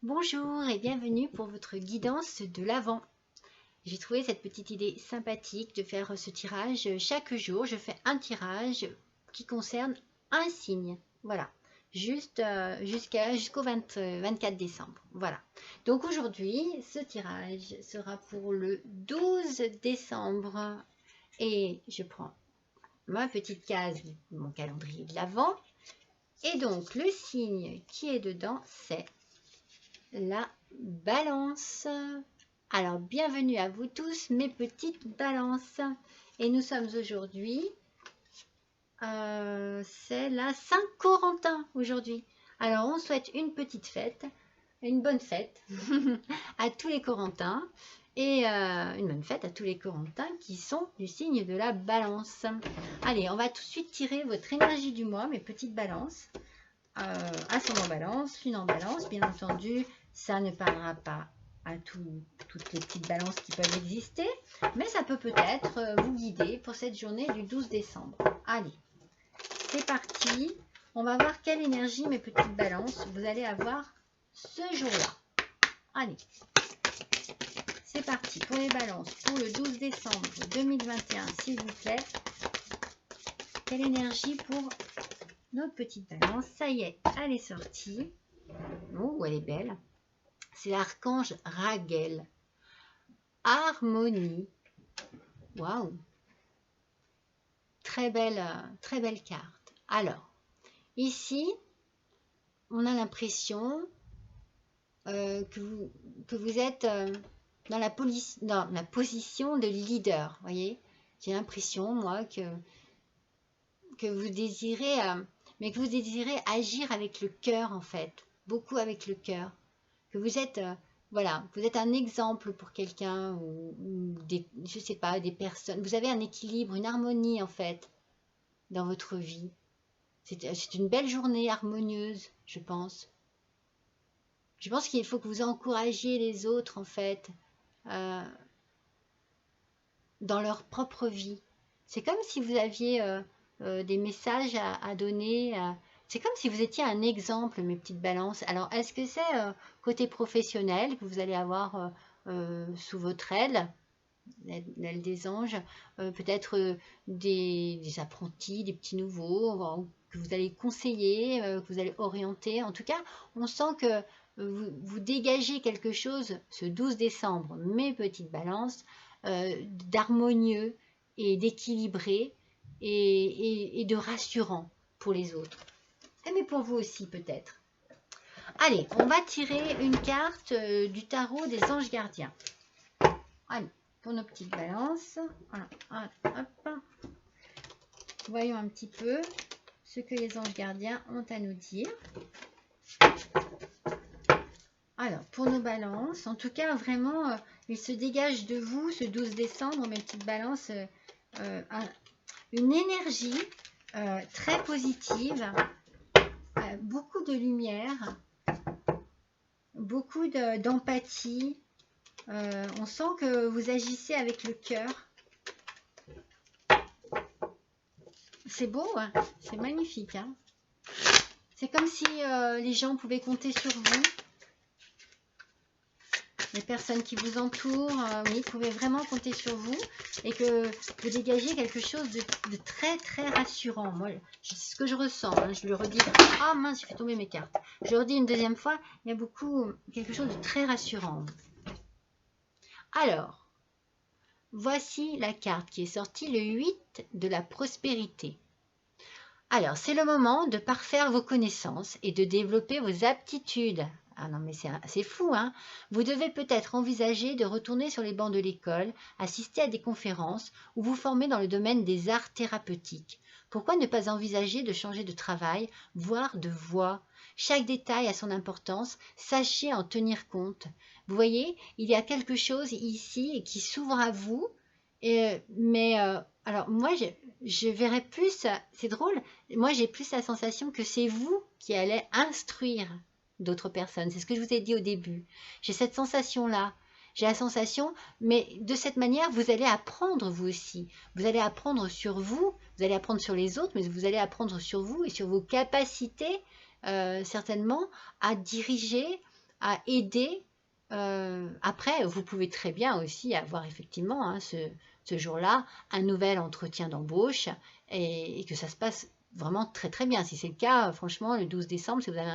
Bonjour et bienvenue pour votre guidance de l'Avent. J'ai trouvé cette petite idée sympathique de faire ce tirage. Chaque jour, je fais un tirage qui concerne un signe. Voilà, jusqu'au 24 décembre. Voilà. Donc aujourd'hui, ce tirage sera pour le 12 décembre. Et je prends ma petite case de mon calendrier de l'Avent. Et donc, le signe qui est dedans, c'est la Balance. Alors, bienvenue à vous tous, mes petites balances. Et nous sommes aujourd'hui, c'est la Saint-Corentin aujourd'hui. Alors, on souhaite une petite fête, une bonne fête à tous les Corentins. Et une bonne fête à tous les Corentins qui sont du signe de la Balance. Allez, on va tout de suite tirer votre énergie du mois, mes petites balances. Ascendant Balance, lune en Balance, bien entendu, ça ne parlera pas à toutes les petites balances qui peuvent exister, mais ça peut peut-être vous guider pour cette journée du 12 décembre. Allez, c'est parti. On va voir quelle énergie, mes petites balances, vous allez avoir ce jour-là. Allez, c'est parti pour les balances pour le 12 décembre 2021, s'il vous plaît. Quelle énergie pour notre petite balance? Ça y est, elle est sortie. Oh, elle est belle. C'est l'archange Raguel. Harmonie. Waouh. Très belle carte. Alors, ici, on a l'impression que vous êtes dans la position de leader. Voyez, j'ai l'impression, moi, que vous désirez, mais que vous désirez agir avec le cœur, en fait. Beaucoup avec le cœur. Que vous êtes, voilà, vous êtes un exemple pour quelqu'un ou des, je sais pas, des personnes. Vous avez un équilibre, une harmonie en fait dans votre vie. C'est une belle journée harmonieuse, je pense. Je pense qu'il faut que vous encouragiez les autres en fait dans leur propre vie. C'est comme si vous aviez des messages à donner. C'est comme si vous étiez un exemple, mes petites balances. Alors, est-ce que c'est côté professionnel que vous allez avoir sous votre aile, l'aile des anges, peut-être des apprentis, des petits nouveaux, que vous allez conseiller, que vous allez orienter. En tout cas, on sent que vous dégagez quelque chose ce 12 décembre, mes petites balances, d'harmonieux et d'équilibré et de rassurant pour les autres. Mais pour vous aussi peut-être. Allez, on va tirer une carte du tarot des anges gardiens. Allez, pour nos petites balances. Voilà, hop. Voyons un petit peu ce que les anges gardiens ont à nous dire. Alors, pour nos balances, en tout cas, vraiment, il se dégage de vous, ce 12 décembre, mes petites balances, une énergie très positive, beaucoup de lumière, beaucoup d'empathie. On sent que vous agissez avec le cœur. C'est beau, hein, c'est magnifique. Hein, c'est comme si les gens pouvaient compter sur vous. Les personnes qui vous entourent, oui, pouvaient vraiment compter sur vous et que vous dégagez quelque chose de très très rassurant. Moi, c'est ce que je ressens. Hein, je le redis. Ah mince, j'ai fait tomber mes cartes. Je le redis une deuxième fois. Il y a quelque chose de très rassurant. Alors, voici la carte qui est sortie, le 8 de la prospérité. Alors, c'est le moment de parfaire vos connaissances et de développer vos aptitudes. Ah non, mais c'est fou, hein. Vous devez peut-être envisager de retourner sur les bancs de l'école, assister à des conférences ou vous former dans le domaine des arts thérapeutiques. Pourquoi ne pas envisager de changer de travail, voire de voie? Chaque détail a son importance, sachez en tenir compte. Vous voyez, il y a quelque chose ici qui s'ouvre à vous, alors moi, je verrais plus, c'est drôle, moi j'ai plus la sensation que c'est vous qui allez instruire d'autres personnes. C'est ce que je vous ai dit au début. J'ai cette sensation-là. J'ai la sensation, mais de cette manière, vous allez apprendre vous aussi. Vous allez apprendre sur vous, vous allez apprendre sur les autres, mais vous allez apprendre sur vous et sur vos capacités, certainement, à diriger, à aider. Après, vous pouvez très bien aussi avoir effectivement hein, ce jour-là un nouvel entretien d'embauche et que ça se passe vraiment très très bien. Si c'est le cas, franchement, le 12 décembre, si vous avez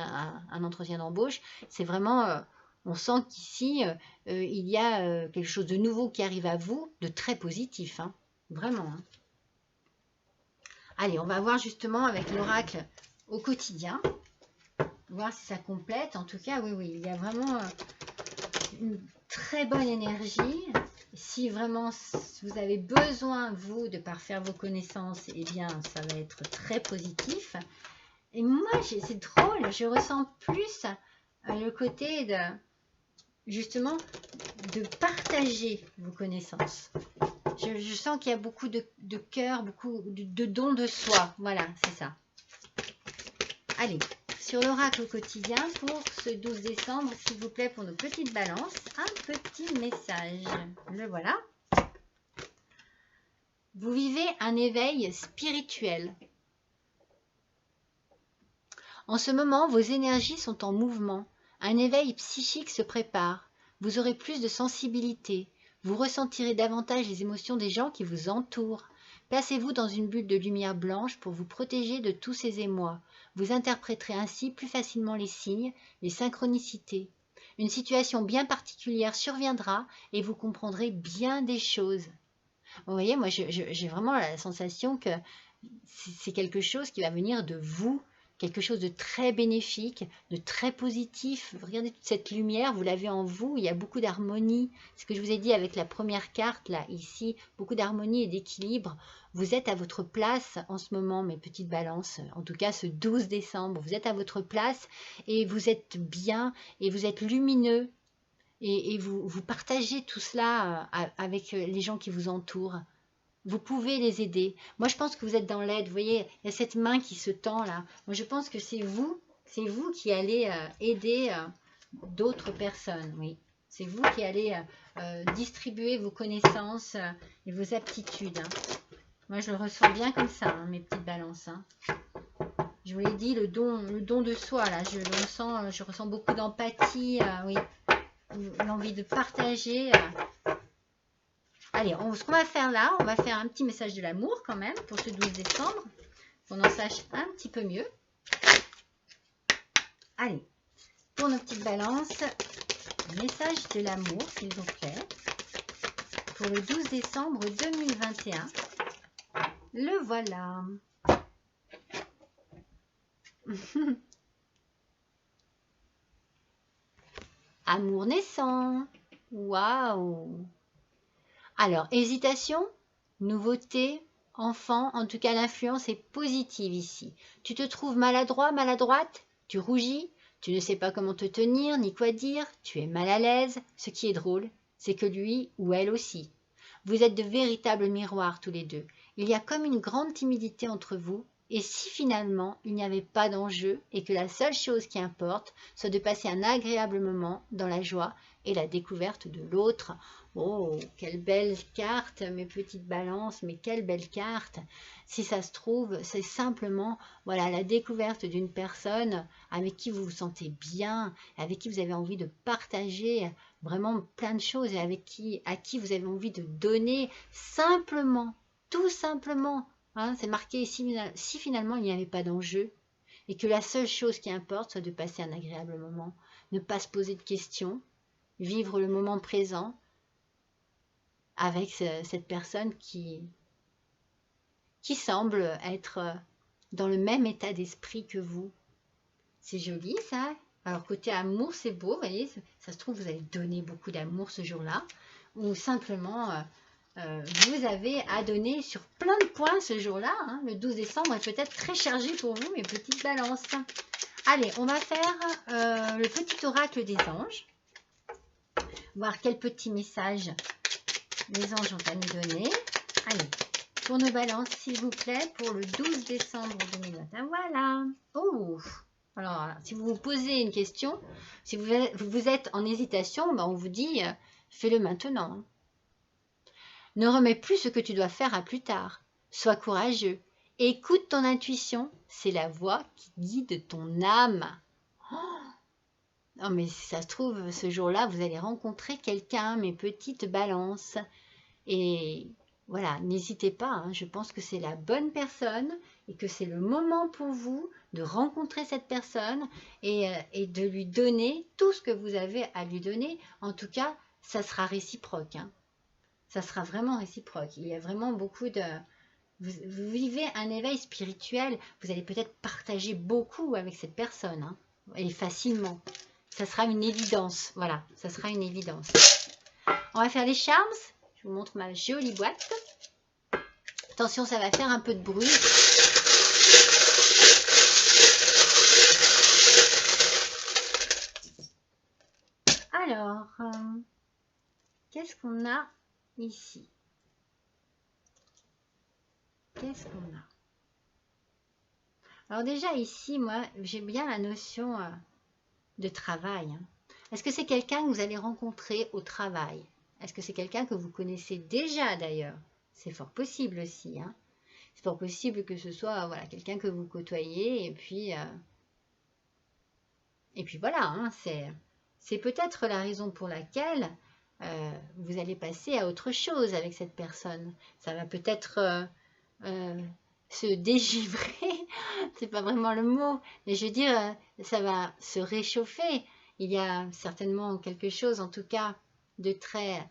un entretien d'embauche, c'est vraiment, on sent qu'ici, il y a quelque chose de nouveau qui arrive à vous, de très positif, hein, vraiment. Hein. Allez, on va voir justement avec l'oracle au quotidien, voir si ça complète. En tout cas, oui, oui, il y a vraiment une très bonne énergie. Si vraiment vous avez besoin, vous, de parfaire vos connaissances, eh bien, ça va être très positif. Et moi, c'est drôle, je ressens plus le côté de, justement, de partager vos connaissances. Je sens qu'il y a beaucoup de cœur, beaucoup de dons de soi. Voilà, c'est ça. Allez, sur l'oracle au quotidien pour ce 12 décembre, s'il vous plaît, pour nos petites balances, un petit message. Le voilà. Vous vivez un éveil spirituel. En ce moment, vos énergies sont en mouvement. Un éveil psychique se prépare. Vous aurez plus de sensibilité. Vous ressentirez davantage les émotions des gens qui vous entourent. Placez-vous dans une bulle de lumière blanche pour vous protéger de tous ces émois. Vous interpréterez ainsi plus facilement les signes, les synchronicités. Une situation bien particulière surviendra et vous comprendrez bien des choses. Vous voyez, moi j'ai vraiment la sensation que c'est quelque chose qui va venir de vous, quelque chose de très bénéfique, de très positif. Regardez toute cette lumière, vous l'avez en vous, il y a beaucoup d'harmonie. Ce que je vous ai dit avec la première carte, là, ici, beaucoup d'harmonie et d'équilibre. Vous êtes à votre place en ce moment, mes petites balances, en tout cas ce 12 décembre. Vous êtes à votre place et vous êtes bien et vous êtes lumineux et vous partagez tout cela avec les gens qui vous entourent. Vous pouvez les aider. Moi, je pense que vous êtes dans l'aide. Vous voyez, il y a cette main qui se tend là. Moi, je pense que c'est vous qui allez aider d'autres personnes. Oui, c'est vous qui allez distribuer vos connaissances et vos aptitudes. Hein. Moi, je le ressens bien comme ça, hein, mes petites balances. Hein. Je vous l'ai dit, le don de soi là. Je ressens beaucoup d'empathie. Oui, l'envie de partager. Allez, ce qu'on va faire là, on va faire un petit message de l'amour quand même pour ce 12 décembre, qu'on en sache un petit peu mieux. Allez, pour nos petites balances, message de l'amour s'il vous plaît, pour le 12 décembre 2021. Le voilà. Amour naissant. Waouh. Alors, hésitation, nouveauté, enfant, en tout cas l'influence est positive ici. Tu te trouves maladroit, maladroite, tu rougis, tu ne sais pas comment te tenir ni quoi dire, tu es mal à l'aise. Ce qui est drôle, c'est que lui ou elle aussi. Vous êtes de véritables miroirs tous les deux. Il y a comme une grande timidité entre vous. Et si finalement il n'y avait pas d'enjeu et que la seule chose qui importe soit de passer un agréable moment dans la joie et la découverte de l'autre. Oh, quelle belle carte, mes petites balances, mais quelle belle carte. Si ça se trouve, c'est simplement voilà, la découverte d'une personne avec qui vous vous sentez bien, avec qui vous avez envie de partager vraiment plein de choses et à qui vous avez envie de donner simplement, tout simplement. Hein, c'est marqué ici, si finalement il n'y avait pas d'enjeu et que la seule chose qui importe soit de passer un agréable moment, ne pas se poser de questions, vivre le moment présent avec cette personne qui semble être dans le même état d'esprit que vous. C'est joli ça. Alors côté amour, c'est beau, vous voyez, ça se trouve vous avez donné beaucoup d'amour ce jour-là, ou simplement vous avez à donner sur plein de points ce jour-là. Hein. Le 12 décembre est peut-être très chargé pour vous, mes petites balances. Allez, on va faire le petit oracle des anges. Voir quel petit message les anges ont à nous donner. Allez, pour nos balances, s'il vous plaît, pour le 12 décembre 2021. Voilà. Oh, alors, si vous vous posez une question, si vous êtes en hésitation, ben on vous dit, fais-le maintenant. Ne remets plus ce que tu dois faire à plus tard. Sois courageux. Écoute ton intuition, c'est la voix qui guide ton âme. Oh, Non, mais si ça se trouve, ce jour-là, vous allez rencontrer quelqu'un, mes petites balances. Et voilà, n'hésitez pas, hein, je pense que c'est la bonne personne et que c'est le moment pour vous de rencontrer cette personne et de lui donner tout ce que vous avez à lui donner. En tout cas, ça sera réciproque, hein. Ça sera vraiment réciproque. Il y a vraiment beaucoup de... Vous vivez un éveil spirituel, vous allez peut-être partager beaucoup avec cette personne, hein, et facilement. Ça sera une évidence, voilà, ça sera une évidence. On va faire les charms. Je vous montre ma jolie boîte. Attention, ça va faire un peu de bruit. Alors, qu'est-ce qu'on a ici? Qu'est-ce qu'on a? Alors déjà ici, moi, j'ai bien la notion de travail, hein. Est-ce que c'est quelqu'un que vous allez rencontrer au travail? Est-ce que c'est quelqu'un que vous connaissez déjà d'ailleurs? C'est fort possible aussi, hein. C'est fort possible que ce soit voilà, quelqu'un que vous côtoyez et puis voilà, hein, c'est peut-être la raison pour laquelle vous allez passer à autre chose avec cette personne. Ça va peut-être se dégivrer, c'est pas vraiment le mot, mais je veux dire, ça va se réchauffer. Il y a certainement quelque chose, en tout cas, de très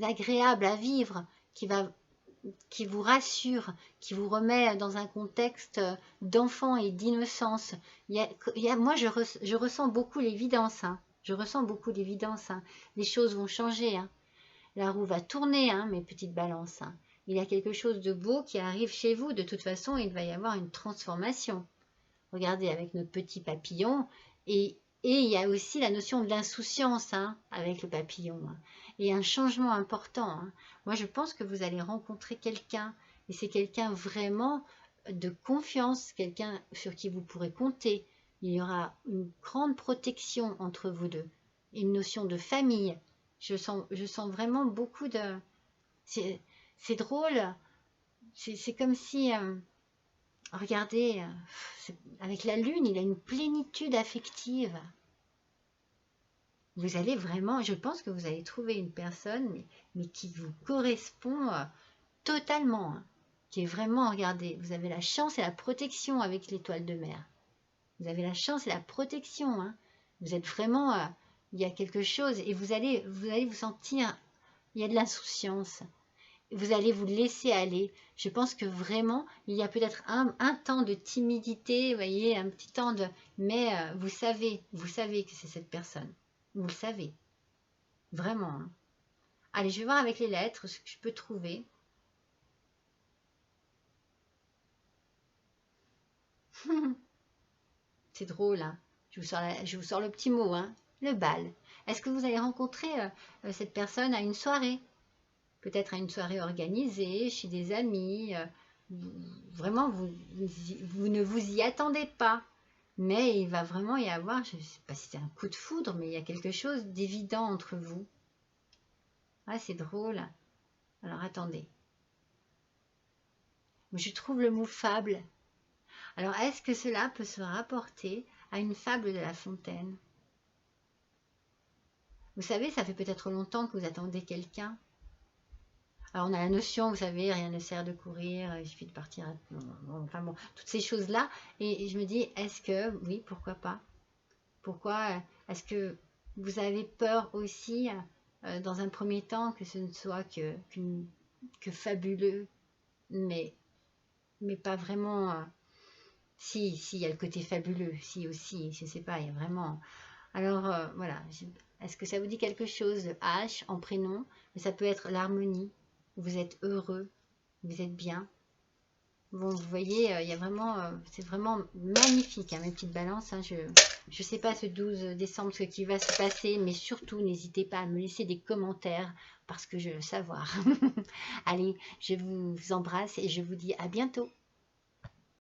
agréable à vivre qui vous rassure, qui vous remet dans un contexte d'enfant et d'innocence. Moi, je ressens beaucoup l'évidence, hein. Je ressens beaucoup l'évidence, hein. Les choses vont changer, hein. La roue va tourner, hein, mes petites balances, hein. Il y a quelque chose de beau qui arrive chez vous. De toute façon, il va y avoir une transformation. Regardez avec notre petit papillon. Et il y a aussi la notion de l'insouciance, hein, avec le papillon, hein. Et un changement important, hein. Moi, je pense que vous allez rencontrer quelqu'un. Et c'est quelqu'un vraiment de confiance, quelqu'un sur qui vous pourrez compter. Il y aura une grande protection entre vous deux. Une notion de famille. Je sens vraiment beaucoup de... C'est drôle. C'est comme si... regardez, avec la lune, il a une plénitude affective. Vous allez vraiment... Je pense que vous allez trouver une personne, mais qui vous correspond totalement, hein, qui est vraiment... Regardez, vous avez la chance et la protection avec l'étoile de mer. Vous avez la chance et la protection, hein. Vous êtes vraiment... il y a quelque chose et vous allez vous sentir... Il y a de l'insouciance. Vous allez vous laisser aller. Je pense que vraiment, il y a peut-être un temps de timidité, vous voyez, un petit temps de... Mais vous savez que c'est cette personne. Vous le savez. Vraiment, hein. Allez, je vais voir avec les lettres ce que je peux trouver. C'est drôle, hein. Je vous sors le petit mot, hein. Le bal. Est-ce que vous allez rencontrer cette personne à une soirée? Peut-être à une soirée organisée, chez des amis. Vraiment, vous ne vous y attendez pas. Mais il va vraiment y avoir, je ne sais pas si c'est un coup de foudre, mais il y a quelque chose d'évident entre vous. Ah, c'est drôle. Alors, attendez. Je trouve le mot fable. Alors, est-ce que cela peut se rapporter à une fable de La Fontaine? Vous savez, ça fait peut-être longtemps que vous attendez quelqu'un. Alors, on a la notion, vous savez, rien ne sert de courir, il suffit de partir. Enfin bon, toutes ces choses-là. Et je me dis, est-ce que, oui, pourquoi pas? Pourquoi est-ce que vous avez peur aussi, dans un premier temps, que ce ne soit que fabuleux, mais pas vraiment. Si, il y a le côté fabuleux, si aussi, je ne sais pas, il y a vraiment. Alors, voilà. Est-ce que ça vous dit quelque chose de H en prénom? Mais ça peut être l'harmonie. Vous êtes heureux, vous êtes bien. Bon, vous voyez, il y a vraiment, c'est vraiment magnifique, hein, mes petites balances, hein. Je ne sais pas ce 12 décembre ce qui va se passer, mais surtout, n'hésitez pas à me laisser des commentaires parce que je veux savoir. Allez, je vous embrasse et je vous dis à bientôt.